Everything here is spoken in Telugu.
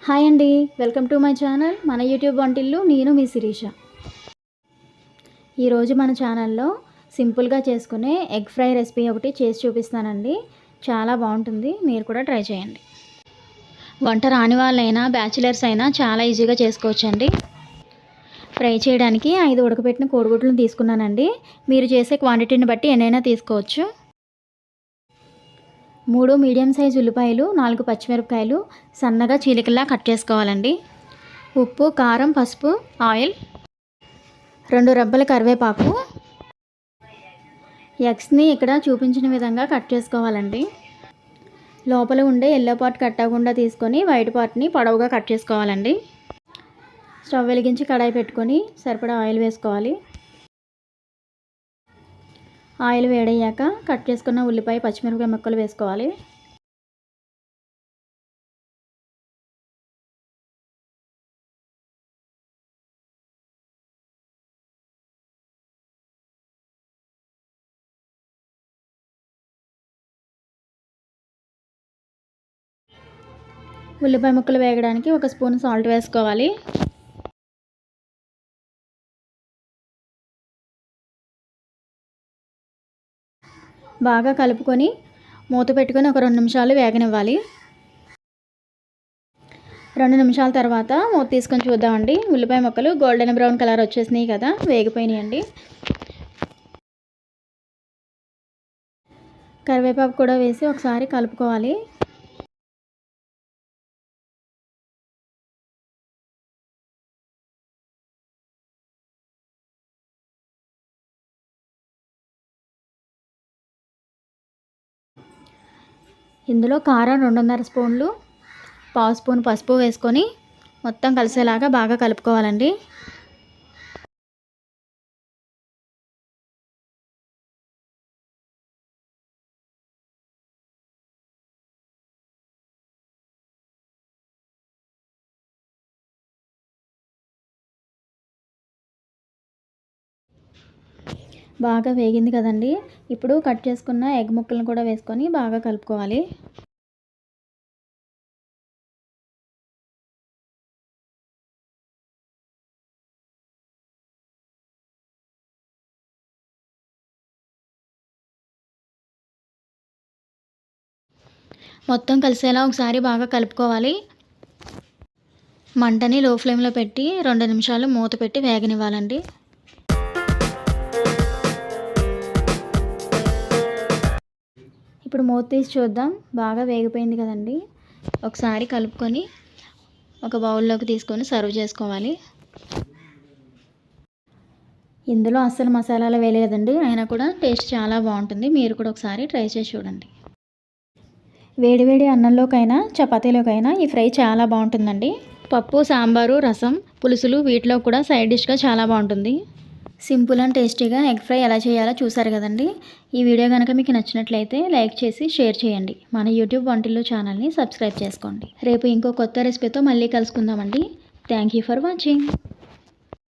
హాయ్ అండి, వెల్కమ్ టు మై ఛానల్ మన యూట్యూబ్ వంటిల్లు. నేను మీ శిరీష. ఈరోజు మన ఛానల్లో సింపుల్గా చేసుకునే ఎగ్ ఫ్రై రెసిపీ ఒకటి చేసి చూపిస్తానండి. చాలా బాగుంటుంది, మీరు కూడా ట్రై చేయండి. వంట రాని వాళ్ళైనా బ్యాచిలర్స్ అయినా చాలా ఈజీగా చేసుకోవచ్చండి. ఫ్రై చేయడానికి 5 ఉడకబెట్టిన కోడిగుడ్లను తీసుకున్నానండి. మీరు చేసే క్వాంటిటీని బట్టి ఎన్నైనా తీసుకోవచ్చు. 3 మీడియం సైజు ఉల్లిపాయలు, 4 పచ్చిమిరపకాయలు సన్నగా చీలికల్లా కట్ చేసుకోవాలండి. ఉప్పు, కారం, పసుపు, ఆయిల్, 2 రెబ్బల కరివేపాకు. ఎగ్స్ని ఇక్కడ చూపించిన విధంగా కట్ చేసుకోవాలండి. లోపల ఉండే ఎల్లో పార్ట్ కట్ అవ్వకుండా తీసుకొని వైట్ పార్ట్ని పొడవుగా కట్ చేసుకోవాలండి. స్టవ్ వెలిగించి కడాయి పెట్టుకొని సరిపడా ఆయిల్ వేసుకోవాలి. ఆయిల్ వేడయ్యాక కట్ చేసుకున్న ఉల్లిపాయ, పచ్చిమిరపకాయ ముక్కలు వేసుకోవాలి. ఉల్లిపాయ ముక్కలు వేగడానికి 1 స్పూన్ సాల్ట్ వేసుకోవాలి. బాగా కలుపుకొని మూత పెట్టుకొని ఒక 2 నిమిషాలు వేగనివ్వాలి. 2 నిమిషాల తర్వాత మూత తీసుకొని చూద్దామండి. ఉల్లిపాయ ముక్కలు గోల్డెన్ బ్రౌన్ కలర్ వచ్చేసినాయి కదా, వేగిపోయినాయండి. కరివేపాకు కూడా వేసి ఒకసారి కలుపుకోవాలి. ఇందులో కారం 2.5 స్పూన్లు, 1/2 స్పూన్ పసుపు వేసుకొని మొత్తం కలిసేలాగా బాగా కలుపుకోవాలండి. బాగా వేగింది కదండి. ఇప్పుడు కట్ చేసుకున్న ఎగ్ ముక్కలను కూడా వేసుకొని బాగా కలుపుకోవాలి. మొత్తం కలిసేలా ఒకసారి బాగా కలుపుకోవాలి. మంటని లో ఫ్లేమ్లో పెట్టి 2 నిమిషాలు మూత పెట్టి వేగనివ్వాలండి. ఇప్పుడు మూత తీసి చూద్దాం. బాగా వేగిపోయింది కదండి. ఒకసారి కలుపుకొని ఒక బౌల్లోకి తీసుకొని సర్వ్ చేసుకోవాలి. ఇందులో అస్సలు మసాలాలు వేయలేదండి, అయినా కూడా టేస్ట్ చాలా బాగుంటుంది. మీరు కూడా ఒకసారి ట్రై చేసి చూడండి. వేడివేడి అన్నంలోకైనా చపాతీలోకైనా ఈ ఫ్రై చాలా బాగుంటుందండి. పప్పు, సాంబారు, రసం, పులుసులు వీటిలో కూడా సైడ్ డిష్గా చాలా బాగుంటుంది. సింపుల్ అండ్ టేస్టీగా ఎగ్ ఫ్రై ఎలా చేయాలో చూసారు కదండి. ఈ వీడియో కనుక మీకు నచ్చినట్లయితే లైక్ చేసి షేర్ చేయండి. మన యూట్యూబ్ వంటిల్లు ఛానల్ని సబ్స్క్రైబ్ చేసుకోండి. రేపు ఇంకో కొత్త రెసిపీతో మళ్ళీ కలుసుకుందామండి. Thank you for watching.